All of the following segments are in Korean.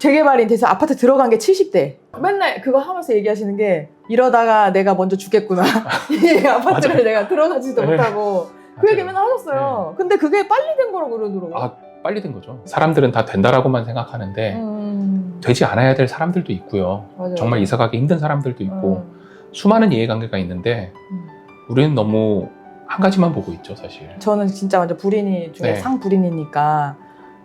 재개발이 돼서 아파트 들어간 게 70대. 맨날 그거 하면서 얘기하시는 게 이러다가 내가 먼저 죽겠구나. 이 아파트를 맞아요. 내가 들어가지도 네. 못하고 그 얘기 맨날 하셨어요. 근데 그게 빨리 된 거라고 그러더라고요. 아, 빨리 된 거죠. 사람들은 다 된다라고만 생각하는데 되지 않아야 될 사람들도 있고요. 맞아요. 정말 이사가기 힘든 사람들도 있고 수많은 이해관계가 있는데 우리는 너무 한 가지만 보고 있죠, 사실. 저는 진짜 완전 불인이 중에 네. 상불인이니까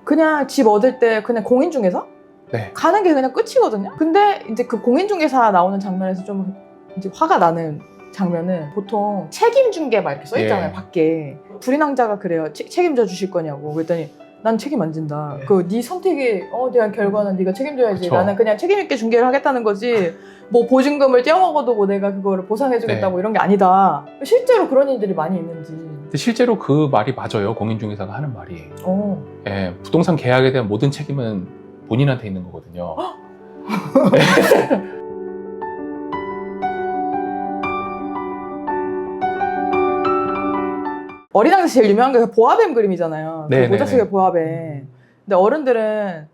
그냥 집 얻을 때 그냥 공인중개사 네. 가는 게 그냥 끝이거든요. 근데 이제 그 공인중개사 나오는 장면에서 좀 이제 화가 나는 장면은 보통 책임중개 막 이렇게 써있잖아요. 예. 밖에 불인왕자가 그래요. 책임져 주실 거냐고. 그랬더니 난 책임 안 진다. 네. 그 네 선택에 대한 결과는 네가 책임져야지. 그쵸. 나는 그냥 책임 있게 중개를 하겠다는 거지. 뭐 보증금을 떼어먹어도 뭐 내가 그거를 보상해주겠다고 네. 이런 게 아니다. 실제로 그런 일들이 많이 있는지. 근데 실제로 그 말이 맞아요. 공인중개사가 하는 말이. 어. 예, 부동산 계약에 대한 모든 책임은 본인한테 있는 거거든요. 어린왕에서 제일 유명한 게 보아뱀 그림이잖아요. 그 네, 모자 네, 속의 네. 보아뱀. 근데 어른들은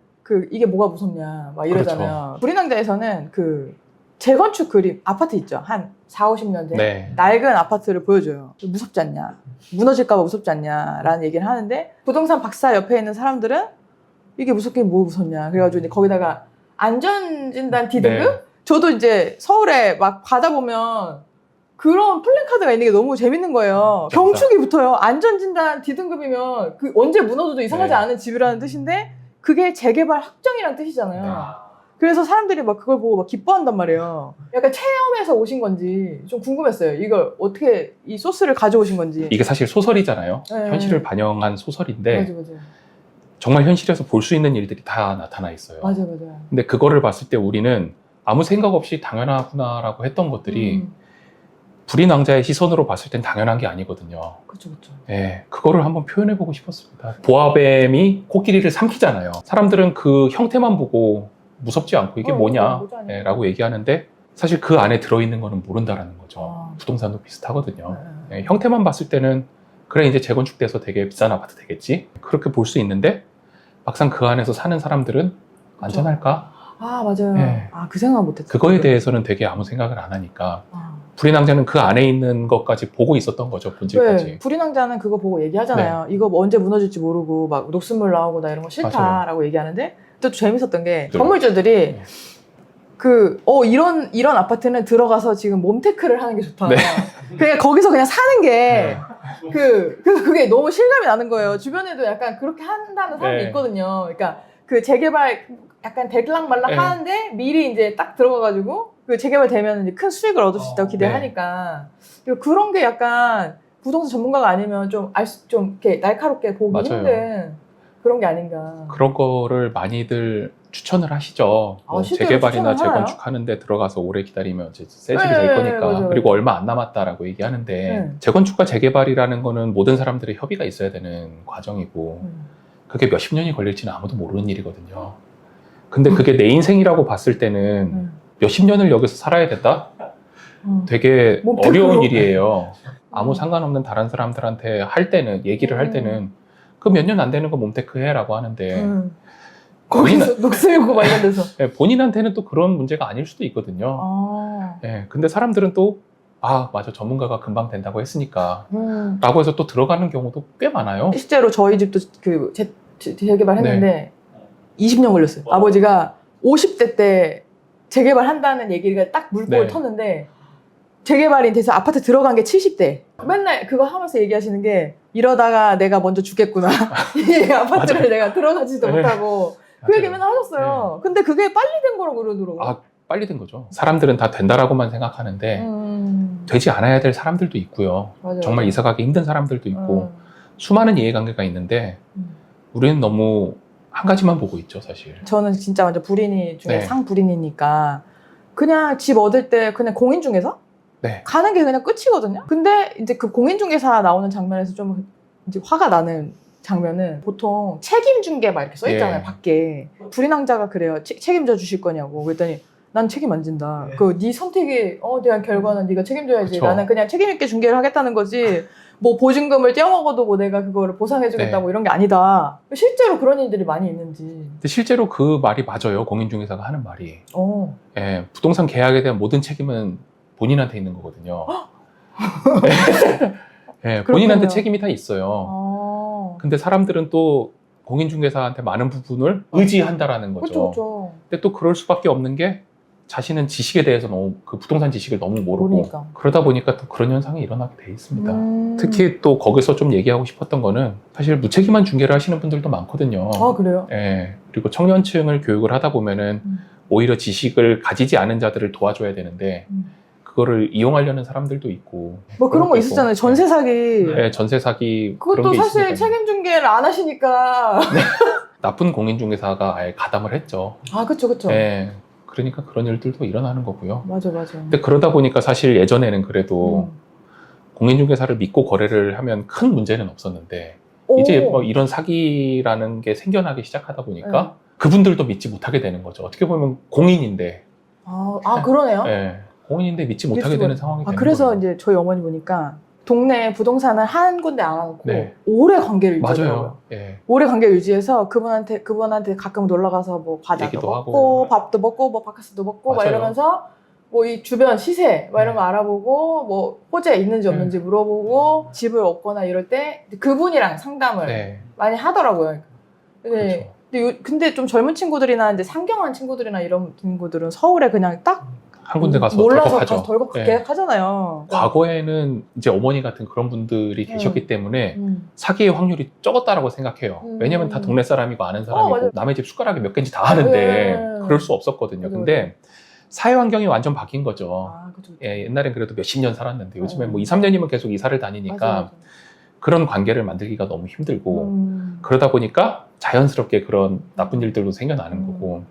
이게 뭐가 무섭냐 막 이러잖아요. 불인왕자에서는 그 재건축 그림 아파트 있죠. 한 4, 50년 된 네. 낡은 아파트를 보여줘요. 무섭지 않냐? 무너질까봐 무섭지 않냐라는 얘기를 하는데 부동산 박사 옆에 있는 사람들은 이게 무섭긴 뭐 무섭냐. 그래가지고 이제 거기다가 안전진단 D등급? 네. 저도 이제 서울에 막 가다 보면 그런 플랜카드가 있는 게 너무 재밌는 거예요. 경축이 붙어요. 안전진단 D등급이면 그 언제 무너져도 이상하지 네. 않은 집이라는 뜻인데 그게 재개발 확정이라는 뜻이잖아요. 그래서 사람들이 막 그걸 보고 막 기뻐한단 말이에요. 약간 체험해서 오신 건지 좀 궁금했어요. 이걸 어떻게 이 소스를 가져오신 건지. 이게 사실 소설이잖아요. 네. 현실을 반영한 소설인데 맞아. 정말 현실에서 볼 수 있는 일들이 다 나타나 있어요. 맞아. 근데 그거를 봤을 때 우리는 아무 생각 없이 당연하구나라고 했던 것들이 불인왕자의 시선으로 봤을 땐 당연한 게 아니거든요. 그렇죠. 예, 그거를 한번 표현해보고 싶었습니다. 보아뱀이 코끼리를 삼키잖아요. 사람들은 그 형태만 보고 무섭지 않고 이게 뭐냐 라고 얘기하는데 사실 그 안에 들어있는 거는 모른다라는 거죠. 부동산도 비슷하거든요. 예, 형태만 봤을 때는 그래 이제 재건축돼서 되게 비싼 아파트 되겠지 그렇게 볼 수 있는데 막상 그 안에서 사는 사람들은 안전할까? 아 맞아요. 네. 그 생각 못했죠. 그거에 대해서는 되게 아무 생각을 안 하니까 불인왕자는 그 안에 있는 것까지 보고 있었던 거죠, 본질까지. 네, 불인왕자는 그거 보고 얘기하잖아요. 이거 뭐 언제 무너질지 모르고 막 녹슨물 나오고 나 이런 거 싫다라고 얘기하는데 또 재밌었던 게 건물주들이 이런 아파트는 들어가서 지금 몸테크를 하는 게 좋다. 네. 그러니까 거기서 그냥 사는 게 그래서 그게 너무 실감이 나는 거예요. 주변에도 약간 그렇게 한다는 사람이 네. 있거든요. 그러니까 그 재개발 약간 대들랑말랑 네. 하는데 미리 이제 딱 들어가가지고 그 재개발 되면 이제 큰 수익을 얻을 수 있다고 기대하니까 그런 게 약간 부동산 전문가가 아니면 좀 이렇게 날카롭게 보기 맞아요. 힘든 그런 게 아닌가. 그런 거를 많이들 추천을 하시죠. 뭐 실제로 재개발이나 추천을 하나요? 재건축하는데 들어가서 오래 기다리면 이제 새 집이 될 거니까. 맞아요. 그리고 얼마 안 남았다라고 얘기하는데 재건축과 재개발이라는 거는 모든 사람들의 협의가 있어야 되는 과정이고 그게 몇십 년이 걸릴지는 아무도 모르는 일이거든요. 근데 그게 내 인생이라고 봤을 때는 몇십 년을 여기서 살아야 된다? 되게 어려운 일이에요. 아무 상관없는 다른 사람들한테 할 때는 얘기를 할 때는 그 몇 년 안 되는 거 몸테크 해라고 하는데 거기서 녹슬고 막 이런 데서 본인한테는 또 그런 문제가 아닐 수도 있거든요. 근데 사람들은 또 맞아 전문가가 금방 된다고 했으니까 라고 해서 또 들어가는 경우도 꽤 많아요. 실제로 저희 집도 그 재개발 했는데 20년 걸렸어요. 아버지가 50대 때 재개발 한다는 얘기가 딱 물꼬를 텄는데 재개발이 돼서 아파트 들어간 게 70대. 맨날 그거 하면서 얘기하시는 게 이러다가 내가 먼저 죽겠구나. 이 아파트를 내가 들어가지도 못하고 그 얘기 맨날 하셨어요. 근데 그게 빨리 된 거라고 그러더라고요. 빨리 된 거죠. 사람들은 다 된다라고만 생각하는데 되지 않아야 될 사람들도 있고요. 맞아요. 정말 이사가기 힘든 사람들도 있고 수많은 이해관계가 있는데 우리는 너무 한 가지만 보고 있죠, 사실. 저는 진짜 완전 불인이 중에 상불인이니까 그냥 집 얻을 때 그냥 공인중개사 가는 게 그냥 끝이거든요. 근데 이제 그 공인중개사 나오는 장면에서 좀 이제 화가 나는 장면은 보통 책임중개 막 이렇게 써있잖아요. 밖에 불인왕자가 그래요. 책임져 주실 거냐고. 그랬더니 난 책임 안 진다. 그 네 선택에 대한 결과는 네가 책임져야지. 그쵸. 나는 그냥 책임 있게 중개를 하겠다는 거지. 뭐 보증금을 떼어먹어도 뭐 내가 그거를 보상해주겠다고 이런 게 아니다. 실제로 그런 일들이 많이 있는지. 근데 실제로 그 말이 맞아요. 공인중개사가 하는 말이. 어. 예, 부동산 계약에 대한 모든 책임은 본인한테 있는 거거든요. 예, 본인한테 책임이 다 있어요. 근데 사람들은 또 공인중개사한테 많은 부분을 의지한다라는 거죠. 그렇죠. 근데 또 그럴 수밖에 없는 게 자신은 지식에 대해서 너무 그 부동산 지식을 너무 모르고 모르니까. 그러다 보니까 또 그런 현상이 일어나게 돼 있습니다. 특히 또 거기서 좀 얘기하고 싶었던 거는 사실 무책임한 중개를 하시는 분들도 많거든요. 아, 그래요? 예. 그리고 청년층을 교육을 하다 보면은 오히려 지식을 가지지 않은 자들을 도와줘야 되는데 그거를 이용하려는 사람들도 있고. 뭐 그런 거 있었잖아요. 전세 사기. 네, 전세 사기. 그것도 그런 게 사실 있으니까요. 책임 중개를 안 하시니까. 나쁜 공인중개사가 아예 가담을 했죠. 아, 그쵸. 네. 그러니까 그런 일들도 일어나는 거고요. 맞아. 근데 그러다 보니까 사실 예전에는 그래도 공인중개사를 믿고 거래를 하면 큰 문제는 없었는데 이제 뭐 이런 사기라는 게 생겨나기 시작하다 보니까 그분들도 믿지 못하게 되는 거죠. 어떻게 보면 공인인데. 아, 그러네요. 네. 공인인데 믿지 못하게 되는 상황이 되는 그래서 거예요. 이제 저희 어머니 보니까 동네 부동산을 한 군데 안 하고 네. 오래 관계를 유지하더라고요. 맞아요. 예. 오래 관계를 유지해서 그분한테 가끔 놀러 가서 뭐 과자도 얘기도 먹고 하고. 밥도 먹고 뭐 바카스도 먹고 막 맞아요. 이러면서 뭐 이 주변 시세 막 이런 거 알아보고 뭐 호재 있는지 없는지 물어보고 집을 얻거나 이럴 때 그분이랑 상담을 네. 많이 하더라고요. 네. 그렇죠. 근데 좀 젊은 친구들이나 이제 상경한 친구들이나 이런 친구들은 서울에 그냥 딱 한 군데 가서 몰라서 덜컥하죠. 가서 덜컥 네. 계약하잖아요. 과거에는 이제 어머니 같은 그런 분들이 계셨기 때문에 사기의 확률이 적었다라고 생각해요. 왜냐면 다 동네 사람이고 아는 사람이고 맞아요. 남의 집 숟가락이 몇 개인지 다 아는데 그럴 수 없었거든요. 맞아요. 근데 사회 환경이 완전 바뀐 거죠. 그쵸. 예, 옛날엔 그래도 몇십 년 살았는데 요즘엔 뭐 2, 3년이면 계속 이사를 다니니까 맞아. 그런 관계를 만들기가 너무 힘들고 그러다 보니까 자연스럽게 그런 나쁜 일들도 생겨나는 거고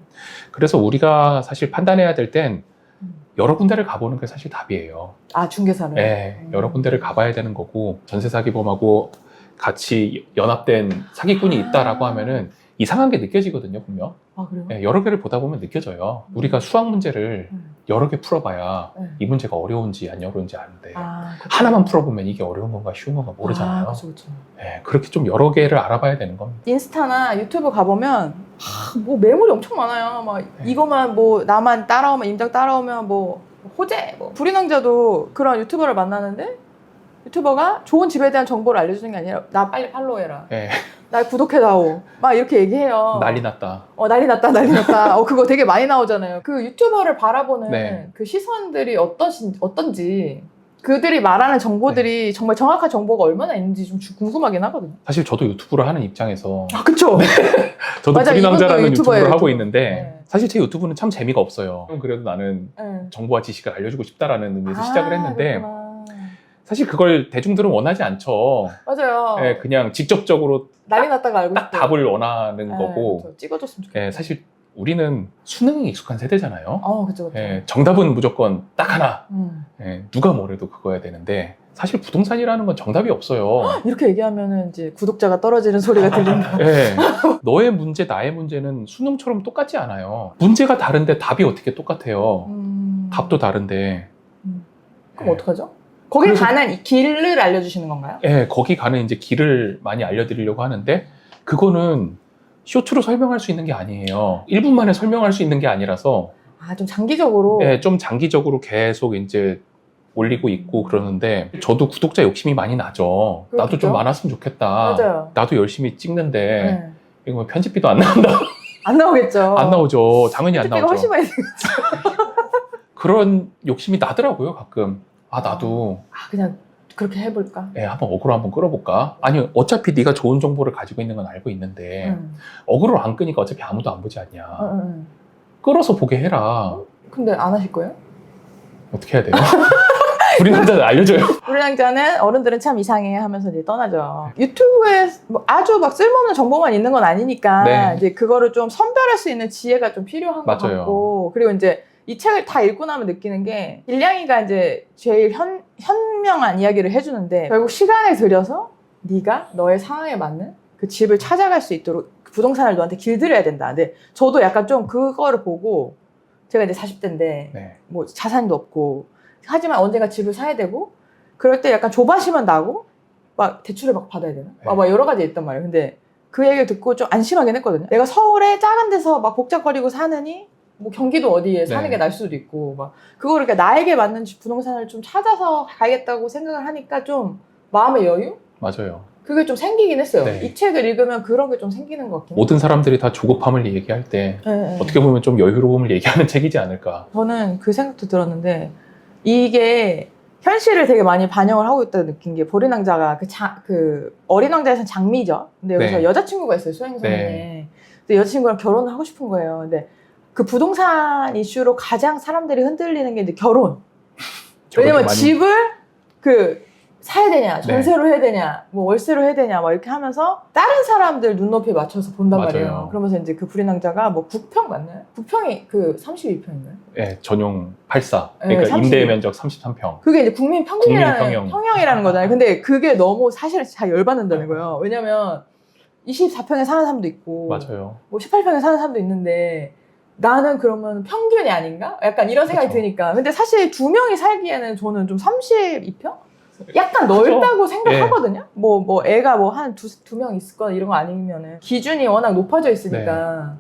그래서 우리가 사실 판단해야 될 땐 여러 군데를 가보는 게 사실 답이에요. 아, 중개사를? 네, 여러 군데를 가봐야 되는 거고 전세 사기범하고 같이 연합된 사기꾼이 있다라고 하면은 이상한 게 느껴지거든요, 분명. 아, 그래요? 네, 여러 개를 보다 보면 느껴져요. 우리가 수학 문제를 여러 개 풀어봐야 이 문제가 어려운지 안 어려운지 아는데 하나만 풀어보면 이게 어려운 건가 쉬운 건가 모르잖아요. 그쵸. 네, 그렇게 좀 여러 개를 알아봐야 되는 겁니다. 인스타나 유튜브 가보면 뭐 매물이 엄청 많아요. 막 이거만 뭐 나만 따라오면 임장 따라오면 뭐 호재, 뭐 불인왕자도 그런 유튜버를 만나는데 유튜버가 좋은 집에 대한 정보를 알려주는 게 아니라 나 빨리 팔로우해라. 네. 날 구독해다오. 막 이렇게 얘기해요. 난리 났다. 난리 났다. 그거 되게 많이 나오잖아요. 그 유튜버를 바라보는 그 시선들이 어떤지 그들이 말하는 정보들이 정말 정확한 정보가 얼마나 있는지 좀 궁금하긴 하거든요. 사실 저도 유튜브를 하는 입장에서 그쵸? 저도 맞아, 불인왕자라는 이분도 유튜브를 하고 유튜버예요. 있는데 사실 제 유튜브는 참 재미가 없어요. 그래도 나는 정보와 지식을 알려주고 싶다라는 의미에서 시작을 했는데 그렇구나. 사실 그걸 대중들은 원하지 않죠. 맞아요. 네, 그냥 직접적으로 난리 났다가 알고 딱 싶어요. 답을 원하는 거고 그렇죠. 찍어줬으면 좋겠어요. 네, 사실 우리는 수능에 익숙한 세대잖아요. 그쵸. 네, 정답은 무조건 딱 하나. 네, 누가 뭐래도 그거야 되는데 사실 부동산이라는 건 정답이 없어요. 이렇게 얘기하면은 이제 구독자가 떨어지는 소리가 들린다. 네, 너의 문제, 나의 문제는 수능처럼 똑같지 않아요. 문제가 다른데 답이 어떻게 똑같아요. 답도 다른데. 그럼 어떡하죠? 거기 가는 이 길을 알려주시는 건가요? 네, 거기 가는 이제 길을 많이 알려드리려고 하는데 그거는 쇼트로 설명할 수 있는 게 아니에요. 1분 만에 설명할 수 있는 게 아니라서 좀 장기적으로? 네, 좀 장기적으로 계속 이제 올리고 있고 그러는데 저도 구독자 욕심이 많이 나죠. 그렇죠? 나도 좀 많았으면 좋겠다. 맞아요. 나도 열심히 찍는데 이거 뭐 편집비도 안 나온다. 안 나오겠죠. 안 나오죠. 당연히 안 편집비가 나오죠. 훨씬 많이 들겠죠. 그런 욕심이 나더라고요, 가끔. 나도 그냥 그렇게 해볼까? 한번 어그로 한번 끌어볼까? 아니, 어차피 네가 좋은 정보를 가지고 있는 건 알고 있는데 어그로 안 끄니까 어차피 아무도 안 보지 않냐. 끌어서 보게 해라. 근데 안 하실 거예요? 어떻게 해야 돼요? 우리 남자는 알려줘요. 우리 남자는 어른들은 참 이상해 하면서 이제 떠나죠. 유튜브에 뭐 아주 막 쓸모없는 정보만 있는 건 아니니까 이제 그거를 좀 선별할 수 있는 지혜가 좀 필요한 것 같고 그리고 이제 이 책을 다 읽고 나면 느끼는 게 일량이가 이제 제일 현명한 이야기를 해주는데 결국 시간을 들여서 네가 너의 상황에 맞는 그 집을 찾아갈 수 있도록 부동산을 너한테 길들여야 된다. 근데 저도 약간 좀 그거를 보고 제가 이제 40대인데 뭐 자산도 없고 하지만 언젠가 집을 사야 되고 그럴 때 약간 조바심은 나고 막 대출을 막 받아야 되나? 막 여러 가지 있단 말이에요. 근데 그 얘기를 듣고 좀 안심하긴 했거든요. 내가 서울에 작은 데서 막 복잡거리고 사느니 뭐 경기도 어디에 사는 게 나을 수도 있고 막 그거를 그러니까 나에게 맞는 부동산을 좀 찾아서 가야겠다고 생각을 하니까 좀 마음의 여유? 맞아요. 그게 좀 생기긴 했어요. 네. 이 책을 읽으면 그런 게 좀 생기는 것 같긴 해요. 모든 사람들이 다 조급함을 얘기할 때 네. 어떻게 보면 좀 여유로움을 얘기하는 책이지 않을까. 저는 그 생각도 들었는데 이게 현실을 되게 많이 반영을 하고 있다고 느낀 게 보린 왕자가 그 어린 왕자에서는 장미죠. 근데 여기서 네. 여자친구가 있어요. 소행성에. 근데 여자친구랑 결혼을 하고 싶은 거예요. 근데 그 부동산 이슈로 가장 사람들이 흔들리는 게 이제 결혼. 왜냐면 집을 사야 되냐, 전세로 해야 되냐, 뭐 월세로 해야 되냐, 막 이렇게 하면서 다른 사람들 눈높이에 맞춰서 본단 맞아요. 말이에요. 그러면서 이제 그 불인 왕자가 뭐 9평 맞나요? 9평이 그 32평인가요? 네, 전용 84. 그러니까 32. 임대 면적 33평. 그게 이제 국민 평형. 평형이라는 거잖아요. 근데 그게 너무 사실은 다 열받는다는 거예요. 왜냐면 24평에 사는 사람도 있고, 맞아요. 뭐 18평에 사는 사람도 있는데 나는 그러면 평균이 아닌가? 약간 이런 생각이 그쵸. 드니까. 근데 사실 두 명이 살기에는 저는 좀 32평? 약간 넓다고 생각하거든요. 뭐 애가 뭐 한 두 명 있을 거나 이런 거 아니면은 기준이 워낙 높아져 있으니까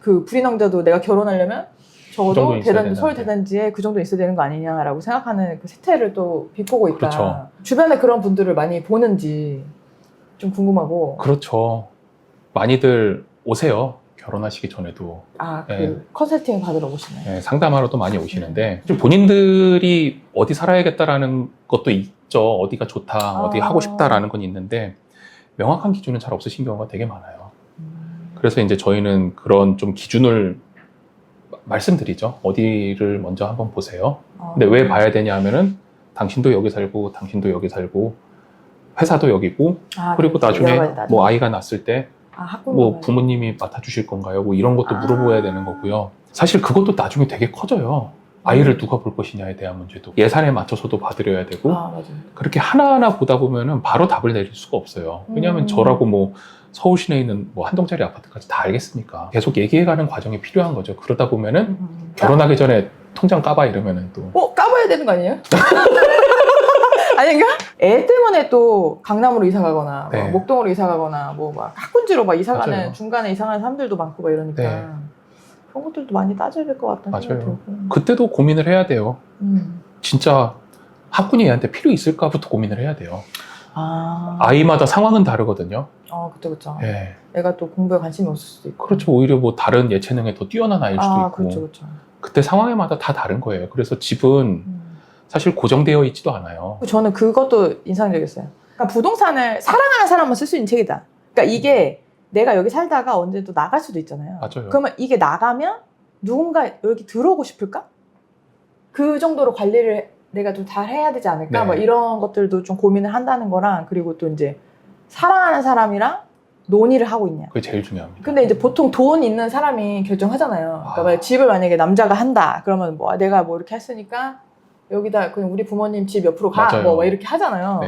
그 불인 왕자도 내가 결혼하려면 적어도 서울 대단지에 그 정도 있어야 되는 거 아니냐라고 생각하는 그 세태를 또 비꼬고 있다. 그렇죠. 주변에 그런 분들을 많이 보는지 좀 궁금하고. 그렇죠. 많이들 오세요. 결혼하시기 전에도. 컨설팅 받으러 오시나요? 네, 상담하러도 많이 오시는데 좀 본인들이 어디 살아야겠다라는 것도 있죠. 어디가 좋다, 어디 하고 싶다라는 건 있는데 명확한 기준은 잘 없으신 경우가 되게 많아요. 그래서 이제 저희는 그런 좀 기준을 말씀드리죠. 어디를 먼저 한번 보세요. 근데 왜 봐야 되냐 하면은 당신도 여기 살고 당신도 여기 살고 회사도 여기고 그리고 나중에 뭐 아이가 났을 때 뭐 부모님이 맡아주실 건가요? 뭐 이런 것도 물어보아야 되는 거고요. 사실 그것도 나중에 되게 커져요. 아이를 누가 볼 것이냐에 대한 문제도 예산에 맞춰서도 봐드려야 되고 그렇게 하나하나 보다 보면은 바로 답을 내릴 수가 없어요. 왜냐하면 저라고 뭐 서울 시내에 있는 뭐 한 동짜리 아파트까지 다 알겠습니까? 계속 얘기해가는 과정이 필요한 거죠. 그러다 보면은 결혼하기 전에 통장 까봐 이러면은 또 까봐야 되는 거 아니에요? 아닌가? 애 때문에 또 강남으로 이사 가거나 뭐 목동으로 이사 가거나 뭐 막 학군지로 막 이사 가는 중간에 이사 가는 사람들도 많고 막 이러니까 그런 것들도 많이 따져야 될 것 같다는 생각이 들고. 그때도 고민을 해야 돼요. 진짜 학군이 얘한테 필요 있을까부터 고민을 해야 돼요. 아이마다 상황은 다르거든요. 그쵸. 네. 애가 또 공부에 관심이 없을 수도 있고. 그렇죠. 오히려 뭐 다른 예체능에 더 뛰어난 아이일 수도 있고. 그렇죠. 그때 상황에마다 다 다른 거예요. 그래서 집은 사실 고정되어 있지도 않아요. 저는 그것도 인상적이었어요. 그러니까 부동산을 사랑하는 사람만 쓸 수 있는 책이다. 그러니까 이게 내가 여기 살다가 언제 또 나갈 수도 있잖아요. 맞아요. 그러면 이게 나가면 누군가 여기 들어오고 싶을까? 그 정도로 관리를 내가 좀 잘 해야 되지 않을까? 뭐 이런 것들도 좀 고민을 한다는 거랑 그리고 또 이제 사랑하는 사람이랑 논의를 하고 있냐. 그게 제일 중요합니다. 근데 이제 보통 돈 있는 사람이 결정하잖아요. 그러니까 집을 만약에 남자가 한다. 그러면 뭐 내가 뭐 이렇게 했으니까 여기다 그냥 우리 부모님 집 옆으로 가. 뭐 이렇게 하잖아요.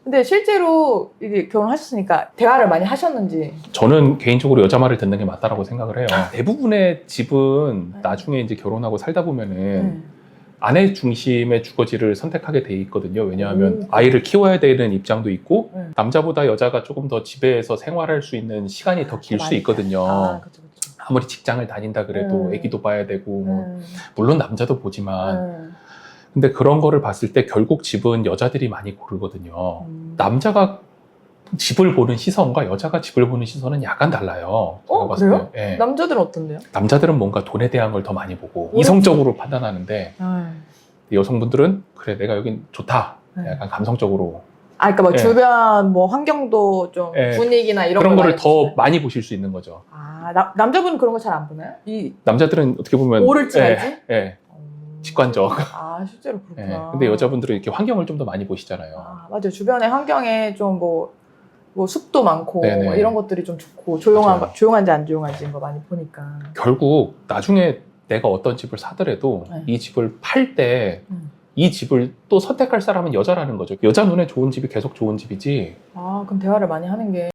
근데 실제로 이게 결혼하셨으니까 대화를 많이 하셨는지. 저는 개인적으로 여자 말을 듣는 게 맞다라고 생각을 해요. 대부분의 집은 나중에 이제 결혼하고 살다 보면은 아내 중심의 주거지를 선택하게 돼 있거든요. 왜냐하면 아이를 키워야 되는 입장도 있고 남자보다 여자가 조금 더 집에서 생활할 수 있는 시간이 더 길 수 있거든요. 그쵸. 아무리 직장을 다닌다 그래도 아기도 봐야 되고 뭐 물론 남자도 보지만 근데 그런 거를 봤을 때 결국 집은 여자들이 많이 고르거든요. 남자가 집을 보는 시선과 여자가 집을 보는 시선은 약간 달라요. 그래요? 남자들은 어떤데요? 남자들은 뭔가 돈에 대한 걸 더 많이 보고 이성적으로 판단하는데 여성분들은 그래 내가 여긴 좋다. 약간 감성적으로. 그러니까 뭐 주변 뭐 환경도 좀 분위기나 이런 그런 거를 더 많이 보실 수 있는 거죠. 남자분은 그런 거 잘 안 보나요? 남자들은 어떻게 보면 오를지 알지? 직관적. 실제로 그렇구나. 근데 여자분들은 이렇게 환경을 좀 더 많이 보시잖아요. 맞아요. 주변의 환경에 좀 뭐 숲도 많고 뭐 이런 것들이 좀 좋고 조용한지 안 조용한지 이런 거 많이 보니까. 결국 나중에 내가 어떤 집을 사더라도 이 집을 팔 때 이 집을 또 선택할 사람은 여자라는 거죠. 여자 눈에 좋은 집이 계속 좋은 집이지. 그럼 대화를 많이 하는 게